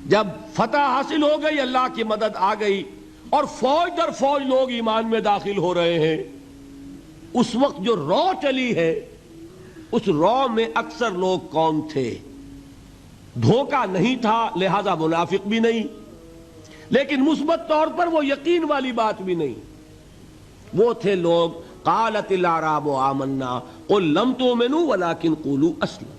جب فتح حاصل ہو گئی، اللہ کی مدد آ گئی اور فوج در فوج لوگ ایمان میں داخل ہو رہے ہیں، اس وقت جو رو چلی ہے، اس رو میں اکثر لوگ کون تھے؟ دھوکہ نہیں تھا، لہذا منافق بھی نہیں، لیکن مثبت طور پر وہ یقین والی بات بھی نہیں، وہ تھے لوگ قالت الاعراب آمنا قل لم تؤمنوا ولکن قولوا اسلمنا،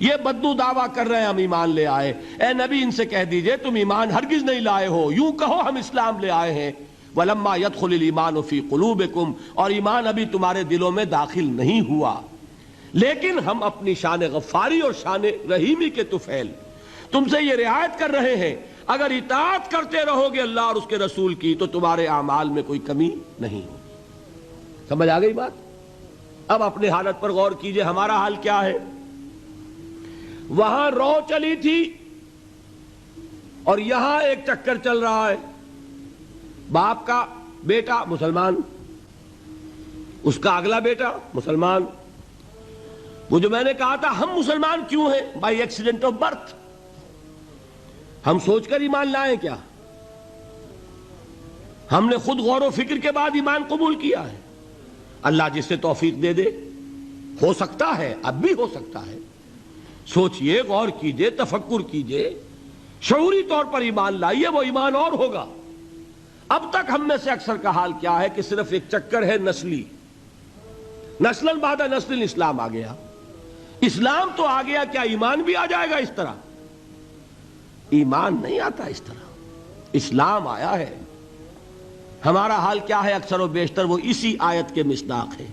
یہ بدو دعویٰ کر رہے ہیں ہم ایمان لے آئے، اے نبی ان سے کہہ دیجئے تم ایمان ہرگز نہیں لائے ہو، یوں کہو ہم اسلام لے آئے ہیں، ولما يدخل الایمان فی قلوبکم، اور ایمان ابھی تمہارے دلوں میں داخل نہیں ہوا، لیکن ہم اپنی شان غفاری اور شان رحیمی کے طفیل تم سے یہ رعایت کر رہے ہیں، اگر اطاعت کرتے رہو گے اللہ اور اس کے رسول کی تو تمہارے اعمال میں کوئی کمی نہیں ہوگی۔ سمجھ آ گئی بات؟ اب اپنی حالت پر غور کیجئے، ہمارا حال کیا ہے؟ وہاں رو چلی تھی اور یہاں ایک چکر چل رہا ہے، باپ کا بیٹا مسلمان، اس کا اگلا بیٹا مسلمان۔ وہ جو میں نے کہا تھا ہم مسلمان کیوں ہیں؟ بائی ایکسیڈنٹ آف برتھ، ہم سوچ کر ایمان لائیں کیا؟ ہم نے خود غور و فکر کے بعد ایمان قبول کیا ہے۔ اللہ جس سے توفیق دے دے، ہو سکتا ہے، اب بھی ہو سکتا ہے، سوچئے، غور کیجئے، تفکر کیجئے، شعوری طور پر ایمان لائیے، وہ ایمان اور ہوگا۔ اب تک ہم میں سے اکثر کا حال کیا ہے کہ صرف ایک چکر ہے نسلی، نسلاً بعد نسل اسلام آ گیا، اسلام تو آ گیا، کیا ایمان بھی آ جائے گا اس طرح؟ ایمان نہیں آتا اس طرح، اسلام آیا ہے۔ ہمارا حال کیا ہے؟ اکثر و بیشتر وہ اسی آیت کے مصداق ہے،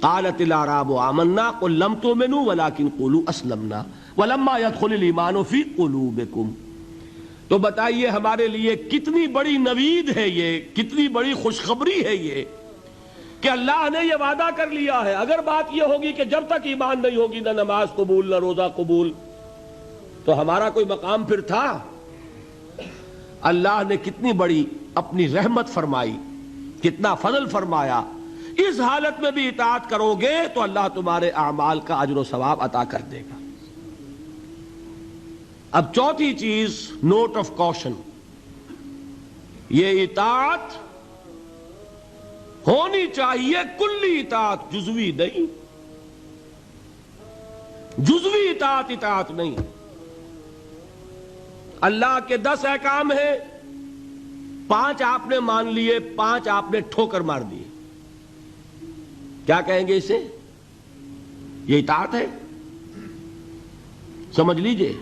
قالت الاعراب آمنا قل لم تؤمنوا ولکن قولوا اسلمنا ولما يدخل الایمان فی قلوبکم۔ تو بتائیے ہمارے لیے کتنی بڑی نوید ہے یہ، کتنی بڑی خوشخبری ہے یہ کہ اللہ نے یہ وعدہ کر لیا ہے۔ اگر بات یہ ہوگی کہ جب تک ایمان نہیں ہوگی نہ نماز قبول نہ روزہ قبول، تو ہمارا کوئی مقام پھر تھا؟ اللہ نے کتنی بڑی اپنی رحمت فرمائی، کتنا فضل فرمایا، اس حالت میں بھی اطاعت کرو گے تو اللہ تمہارے اعمال کا اجر و ثواب عطا کر دے گا۔ اب چوتھی چیز، نوٹ آف کوشن، یہ اطاعت ہونی چاہیے کلی اطاعت، جزوی نہیں، جزوی اطاعت اطاعت نہیں۔ اللہ کے 10 احکام ہیں، 5 آپ نے مان لیے، 5 آپ نے ٹھوکر مار دیے، کیا کہیں گے اسے؟ یہ اطاعت ہے؟ سمجھ لیجئے،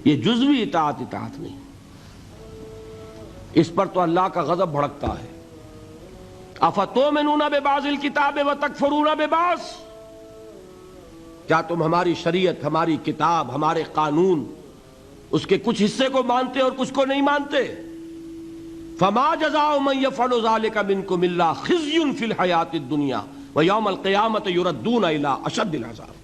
یہ جزوی اطاعت اطاعت نہیں، اس پر تو اللہ کا غضب بھڑکتا ہے۔ افتؤمنون ببعض الکتاب وتکفرون ببعض، کیا تم ہماری شریعت، ہماری کتاب، ہمارے قانون، اس کے کچھ حصے کو مانتے اور کچھ کو نہیں مانتے؟ فما جزاء من يفعل ذلك منكم الا خزي في الحياة الدنيا ويوم القيامة يردون الى اشد العذاب۔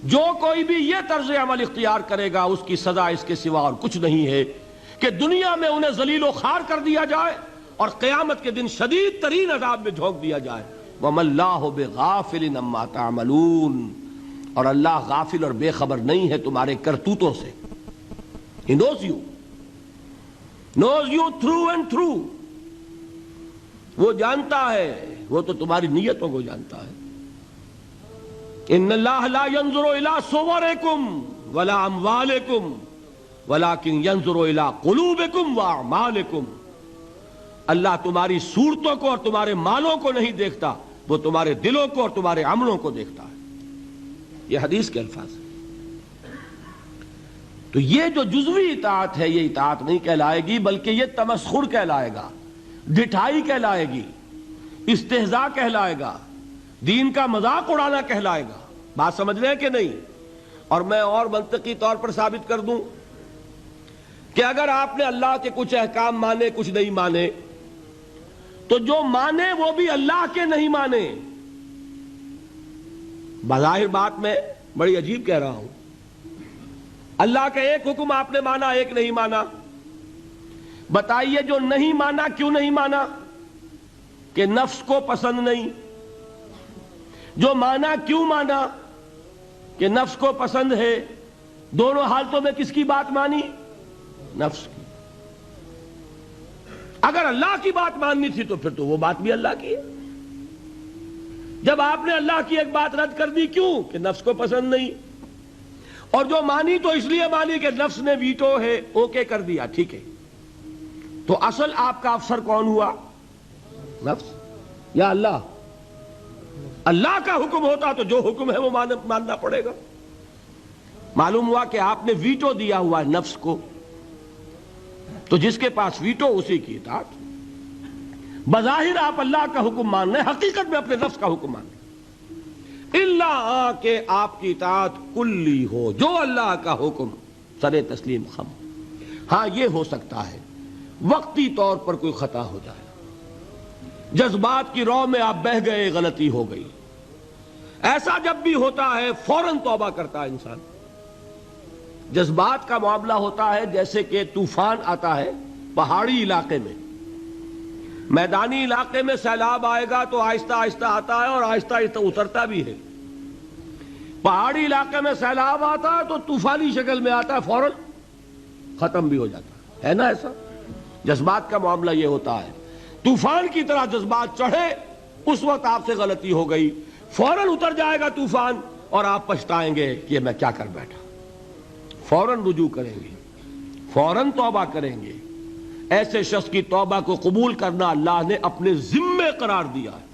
جو کوئی بھی یہ طرز عمل اختیار کرے گا اس کی سزا اس کے سوا اور کچھ نہیں ہے کہ دنیا میں انہیں ذلیل و خوار کر دیا جائے اور قیامت کے دن شدید ترین عذاب میں جھونک دیا جائے۔ وَمَا اللَّهُ بِغَافِلٍ عَمَّا تَعْمَلُونَ، اور اللہ غافل اور بے خبر نہیں ہے تمہارے کرتوتوں سے۔ He knows you through and through، وہ جانتا ہے، وہ تو تمہاری نیتوں کو جانتا ہے۔ ان اللہ لا ينظر الى صورکم ولا اموالکم ولکن ينظر الى قلوبکم واعمالکم، اللہ تمہاری صورتوں کو اور تمہارے مالوں کو نہیں دیکھتا، وہ تمہارے دلوں کو اور تمہارے عملوں کو دیکھتا ہے۔ یہ حدیث کے الفاظ ہیں۔ تو یہ جو جزوی اطاعت ہے یہ اطاعت نہیں کہلائے گی، بلکہ یہ تمسخر کہلائے گا، ڈٹھائی کہلائے گی، استہزاء کہلائے گا، دین کا مذاق اڑانا کہلائے گا۔ بات سمجھ رہے ہیں کہ نہیں؟ اور میں اور منطقی طور پر ثابت کر دوں کہ اگر آپ نے اللہ کے کچھ احکام مانے کچھ نہیں مانے، تو جو مانے وہ بھی اللہ کے نہیں مانے۔ بظاہر بات میں بڑی عجیب کہہ رہا ہوں، اللہ کا ایک حکم آپ نے مانا ایک نہیں مانا، بتائیے جو نہیں مانا کیوں نہیں مانا؟ کہ نفس کو پسند نہیں۔ جو مانا کیوں مانا؟ کہ نفس کو پسند ہے، دونوں حالتوں میں کس کی بات مانی؟ نفس کی۔ اگر اللہ کی بات ماننی تھی تو پھر تو وہ بات بھی اللہ کی ہے۔ جب آپ نے اللہ کی ایک بات رد کر دی، کیوں؟ کہ نفس کو پسند نہیں، اور جو مانی تو اس لیے مانی کہ نفس نے ویٹو ہے، اوکے کر دیا، ٹھیک ہے۔ تو اصل آپ کا افسر کون ہوا؟ نفس یا اللہ؟ اللہ کا حکم ہوتا تو جو حکم ہے وہ ماننا پڑے گا۔ معلوم ہوا کہ آپ نے ویٹو دیا ہوا ہے نفس کو، تو جس کے پاس ویٹو اسی کی اطاعت۔ بظاہر آپ اللہ کا حکم مان رہے ہیں، حقیقت میں اپنے نفس کا حکم مان رہے ہیں، الا کہ آپ کی اطاعت کلی ہو، جو اللہ کا حکم سر تسلیم خم۔ ہاں یہ ہو سکتا ہے وقتی طور پر کوئی خطا ہو جائے، جذبات کی رو میں آپ بہہ گئے، غلطی ہو گئی، ایسا جب بھی ہوتا ہے فوراً توبہ کرتا ہے انسان۔ جذبات کا معاملہ ہوتا ہے جیسے کہ طوفان آتا ہے پہاڑی علاقے میں، میدانی علاقے میں سیلاب آئے گا تو آہستہ آہستہ آتا ہے اور آہستہ آہستہ اترتا بھی ہے۔ پہاڑی علاقے میں سیلاب آتا ہے تو طوفانی شکل میں آتا ہے، فوراً ختم بھی ہو جاتا ہے نا ایسا؟ جذبات کا معاملہ یہ ہوتا ہے، طوفان کی طرح جذبات چڑھے، اس وقت آپ سے غلطی ہو گئی، فوراً اتر جائے گا طوفان اور آپ پچھتائیں گے کہ میں کیا کر بیٹھا۔ فوراً رجوع کریں گے، فوراً توبہ کریں گے۔ ایسے شخص کی توبہ کو قبول کرنا اللہ نے اپنے ذمے قرار دیا ہے۔